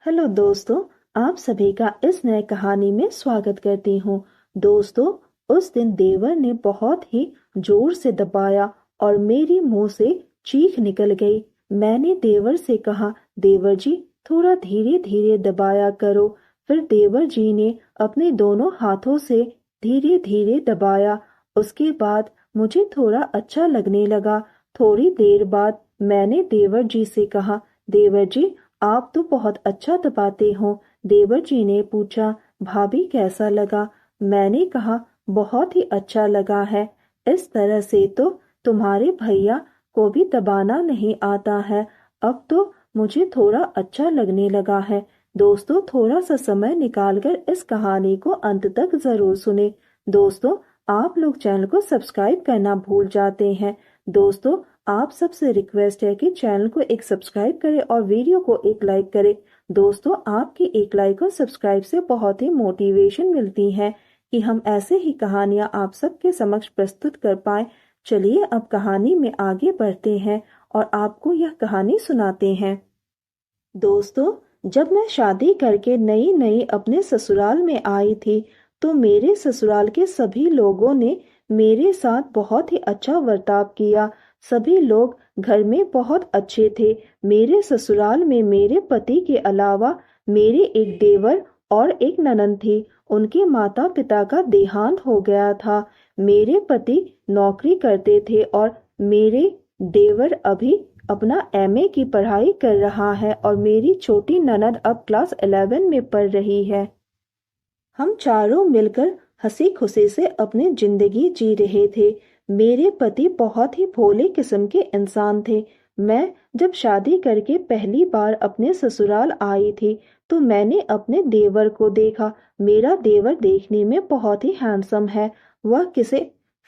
Hello दोस्तों, आप सभी का इस नए कहानी में स्वागत करती हूँ। दोस्तों, उस दिन देवर ने बहुत ही जोर से दबाया और मेरी मुंह से चीख निकल गई। मैंने देवर से कहा, देवर जी थोड़ा धीरे धीरे दबाया करो। फिर देवर जी ने अपने दोनों हाथों से धीरे धीरे दबाया। उसके बाद मुझे थोड़ा अच्छा लगने लगा। थोड़ी देर बाद मैंने देवर जी से कहा, देवर जी आप तो बहुत अच्छा दबाते हो। देवर जी ने पूछा, भाभी कैसा लगा? मैंने कहा, बहुत ही अच्छा लगा है। इस तरह से तो तुम्हारे भैया को भी दबाना नहीं आता है। अब तो मुझे थोड़ा अच्छा लगने लगा है। दोस्तों, थोड़ा सा समय निकालकर इस कहानी को अंत तक जरूर सुने। दोस्तों, आप लोग चैनल को सब्सक्राइब करना भूल जाते हैं। दोस्तों, आप सबसे रिक्वेस्ट है कि चैनल को एक सब्सक्राइब करें और वीडियो को एक लाइक करें। दोस्तों, आपकी एक लाइक और सब्सक्राइब से बहुत ही मोटिवेशन मिलती है कि हम ऐसे ही कहानियां आप सबके समक्ष प्रस्तुत कर पाए। चलिए अब कहानी में आगे बढ़ते हैं और आपको यह कहानी सुनाते हैं। दोस्तों, जब मैं शादी करके नई नई अपने ससुराल में आई थी तो मेरे ससुराल के सभी लोगों ने मेरे साथ बहुत ही अच्छा बर्ताव किया। सभी लोग घर में बहुत अच्छे थे। मेरे ससुराल में मेरे पति के अलावा मेरे एक देवर और एक ननद थी। उनके माता पिता का देहांत हो गया था। मेरे पति नौकरी करते थे और मेरे देवर अभी अपना एमए की पढ़ाई कर रहा है और मेरी छोटी ननद अब क्लास 11 में पढ़ रही है। हम चारों मिलकर हंसी खुशी से अपनी जिंदगी जी रहे थे। मेरे पति बहुत ही भोले किस्म के इंसान थे। मैं जब शादी करके पहली बार अपने ससुराल आई थी तो मैंने अपने देवर को देखा। मेरा देवर देखने में बहुत ही हैंडसम है। वह किसी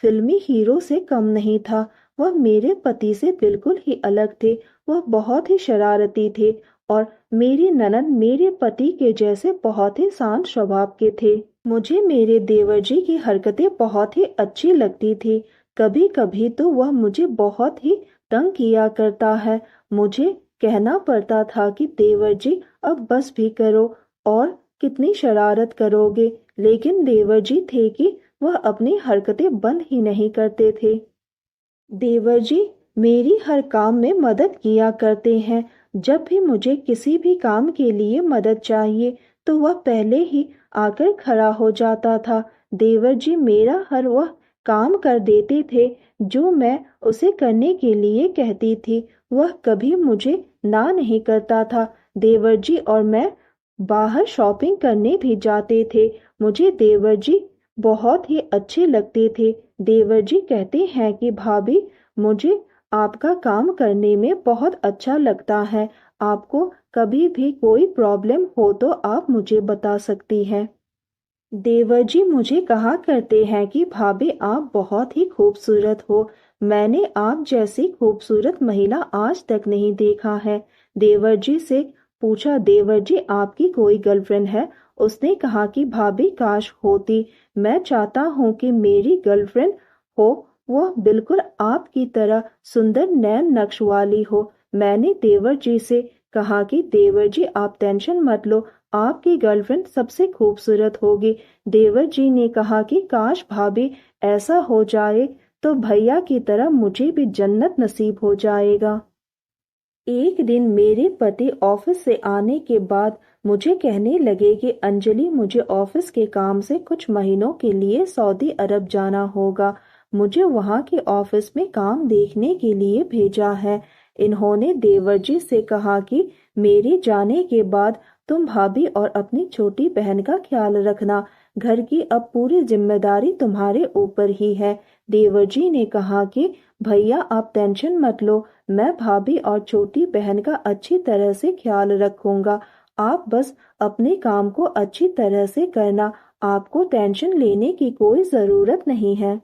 फिल्मी हीरो से कम नहीं था। वह मेरे पति से बिल्कुल ही अलग थे। वह बहुत ही शरारती थे और मेरी ननद मेरे पति के जैसे बहुत ही शांत स्वभाव के थे। मुझे मेरे देवर जी की हरकतें बहुत ही अच्छी लगती थी। कभी कभी तो वह मुझे बहुत ही तंग किया करता है। मुझे कहना पड़ता था कि देवर जी अब बस भी करो और कितनी शरारत करोगे, लेकिन देवर जी थे कि वह अपनी हरकतें बंद ही नहीं करते थे। देवर जी मेरी हर काम में मदद किया करते हैं। जब भी मुझे किसी भी काम के लिए मदद चाहिए तो वह पहले ही आकर खड़ा हो जाता था। देवर जी मेरा हर वह काम कर देते थे जो मैं उसे करने के लिए कहती थी। वह कभी मुझे ना नहीं करता था। देवर जी और मैं बाहर शॉपिंग करने भी जाते थे। मुझे देवर जी बहुत ही अच्छे लगते थे। देवर जी कहते हैं कि भाभी, मुझे आपका काम करने में बहुत अच्छा लगता है। आपको कभी भी कोई प्रॉब्लम हो तो आप मुझे बता सकती हैं। देवर जी मुझे कहा करते हैं कि भाभी आप बहुत ही खूबसूरत हो। मैंने आप जैसी खूबसूरत महिला आज तक नहीं देखा है। देवर जी से पूछा, देवर जी आपकी कोई गर्लफ्रेंड है? उसने कहा कि भाभी काश होती। मैं चाहता हूँ कि मेरी गर्लफ्रेंड हो, वह बिल्कुल आपकी तरह सुंदर नैन नक्श वाली हो। मैंने देवर जी से कहा कि देवर जी आप टेंशन मत लो, आपकी गर्लफ्रेंड सबसे खूबसूरत होगी। देवर जी ने कहा कि काश भाभी ऐसा हो जाए तो भैया की तरह मुझे भी जन्नत नसीब हो जाएगा। एक दिन मेरे पति ऑफिस से आने के बाद मुझे कहने लगे कि अंजलि, मुझे ऑफिस के काम से कुछ महीनों के लिए सऊदी अरब जाना होगा। मुझे वहां के ऑफिस में काम देखने के लिए भेजा है। इन्होंने देवर जी से कहा कि मेरे जाने के बाद तुम भाभी और अपनी छोटी बहन का ख्याल रखना। घर की अब पूरी जिम्मेदारी तुम्हारे ऊपर ही है। देवर जी ने कहा कि भैया आप टेंशन मत लो, मैं भाभी और छोटी बहन का अच्छी तरह से ख्याल रखूंगा। आप बस अपने काम को अच्छी तरह से करना। आपको टेंशन लेने की कोई जरूरत नहीं है।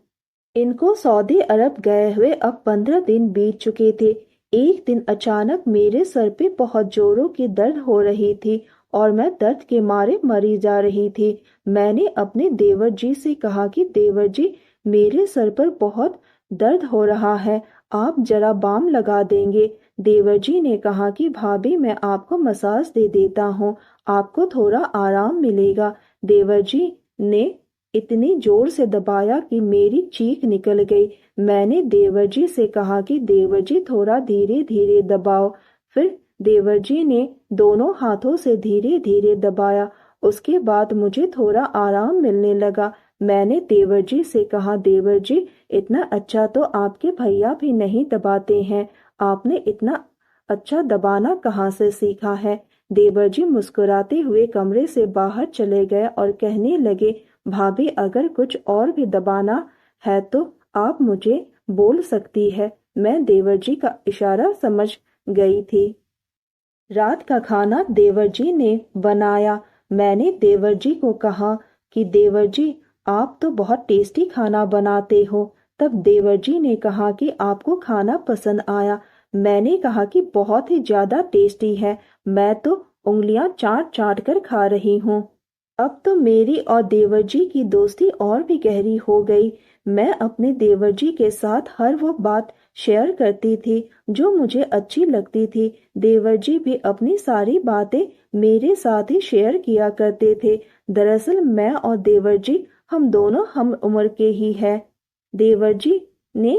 इनको सऊदी अरब गए हुए अब 15 दिन बीत चुके थे। एक दिन अचानक मेरे सर पे बहुत जोरों की दर्द हो रही थी और मैं दर्द के मारे मरी जा रही थी। मैंने अपने देवर जी से कहा कि देवर जी मेरे सर पर बहुत दर्द हो रहा है, आप जरा बाम लगा देंगे। देवर जी ने कहा कि भाभी मैं आपको मसाज दे देता हूँ, आपको थोड़ा आराम मिलेगा। देवर जी ने इतनी जोर से दबाया कि मेरी चीख निकल गई। मैंने देवर जी से कहा कि देवर जी थोड़ा धीरे धीरे दबाओ। फिर देवर जी ने दोनों हाथों से धीरे धीरे दबाया। उसके बाद मुझे थोड़ा आराम मिलने लगा। मैंने देवर जी से कहा, देवर जी इतना अच्छा तो आपके भैया भी नहीं दबाते हैं, आपने इतना अच्छा दबाना कहाँ से सीखा है। देवर जी मुस्कुराते हुए कमरे से बाहर चले गए और कहने लगे, भाभी अगर कुछ और भी दबाना है तो आप मुझे बोल सकती है। मैं देवर जी का इशारा समझ गई थी। रात का खाना देवर जी ने बनाया। मैंने देवर जी को कहा कि देवर जी आप तो बहुत टेस्टी खाना बनाते हो। तब देवर जी ने कहा कि आपको खाना पसंद आया। मैंने कहा कि बहुत ही ज्यादा टेस्टी है, मैं तो उंगलियां चाट चाट कर खा रही हूँ। अब तो मेरी और देवर जी की दोस्ती और भी गहरी हो गई। मैं अपने देवर जी के साथ हर वो बात शेयर करती थी जो मुझे अच्छी लगती थी। देवर जी भी अपनी सारी बातें मेरे साथ ही शेयर किया करते थे। दरअसल मैं और देवर जी हम दोनों हम उम्र के ही हैं। देवर जी ने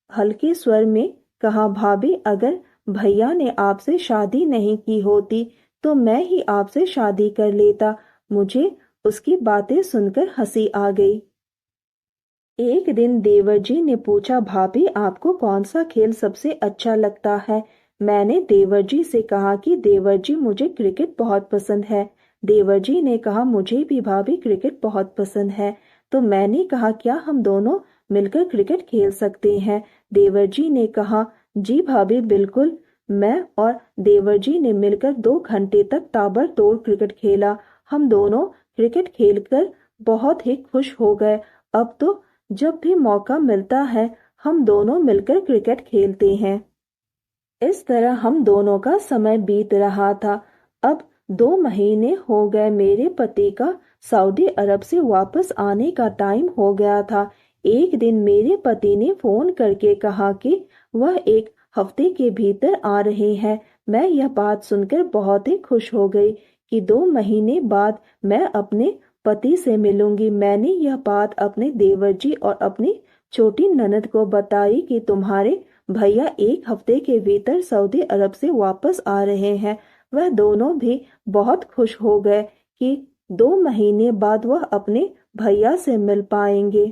हल्के स्वर में कहा, भाभी अगर भैया ने आपसे शादी नहीं की होती तो मैं ही आपसे शादी कर लेता। मुझे उसकी बातें सुनकर हंसी आ गई। एक दिन देवर जी ने पूछा, भाभी आपको कौन सा खेल सबसे अच्छा लगता है। मैंने देवर जी से कहा कि देवर जी मुझे क्रिकेट बहुत पसंद है। देवर जी ने कहा, मुझे भी भाभी क्रिकेट बहुत पसंद है। तो मैंने कहा, क्या हम दोनों मिलकर क्रिकेट खेल सकते हैं। देवर जी ने कहा, जी भाभी बिल्कुल। मैं और देवर जी ने मिलकर 2 घंटे तक ताबड़तोड़ क्रिकेट खेला। हम दोनों क्रिकेट खेलकर बहुत ही खुश हो गए। अब तो जब भी मौका मिलता है हम दोनों मिलकर क्रिकेट खेलते हैं। इस तरह हम दोनों का समय बीत रहा था। अब 2 महीने हो गए। मेरे पति का सऊदी अरब से वापस आने का टाइम हो गया था। एक दिन मेरे पति ने फोन करके कहा कि वह 1 हफ्ते के भीतर आ रहे हैं। मैं यह बात सुनकर बहुत ही खुश हो गई कि 2 महीने बाद मैं अपने पति से मिलूंगी। मैंने यह बात अपने देवर जी और अपनी छोटी ननद को बताई कि तुम्हारे भैया 1 हफ्ते के भीतर सऊदी अरब से वापस आ रहे हैं। वह दोनों भी बहुत खुश हो गए कि 2 महीने बाद वह अपने भैया से मिल पाएंगे।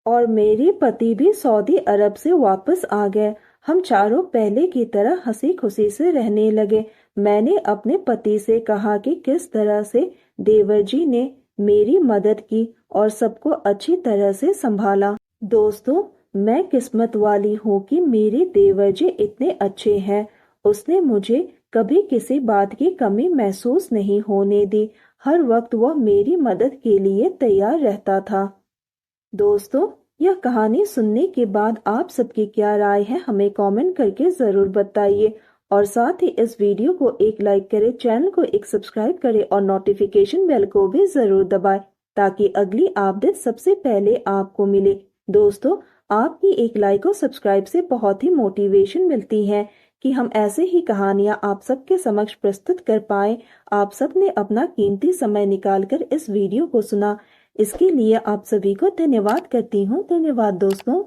और मेरे पति भी सऊदी अरब से वापस आ गए। हम चारों पहले की तरह हंसी खुशी से रहने लगे। मैंने अपने पति से कहा कि किस तरह से देवर जी ने मेरी मदद की और सबको अच्छी तरह से संभाला। दोस्तों, मैं किस्मत वाली हूँ कि मेरे देवर जी इतने अच्छे हैं। उसने मुझे कभी किसी बात की कमी महसूस नहीं होने दी। हर वक्त वह मेरी मदद के लिए तैयार रहता था। दोस्तों, यह कहानी सुनने के बाद आप सबकी क्या राय है हमें कमेंट करके जरूर बताइए। और साथ ही इस वीडियो को एक लाइक करें, चैनल को एक सब्सक्राइब करें और नोटिफिकेशन बेल को भी जरूर दबाएं ताकि अगली अपडेट सबसे पहले आपको मिले। दोस्तों, आपकी एक लाइक और सब्सक्राइब से बहुत ही मोटिवेशन मिलती है कि हम ऐसे ही कहानियां आप सबके समक्ष प्रस्तुत कर पाए। आप सब ने अपना कीमती समय निकालकर इस वीडियो को सुना, इसके लिए आप सभी को धन्यवाद करती हूँ। धन्यवाद दोस्तों।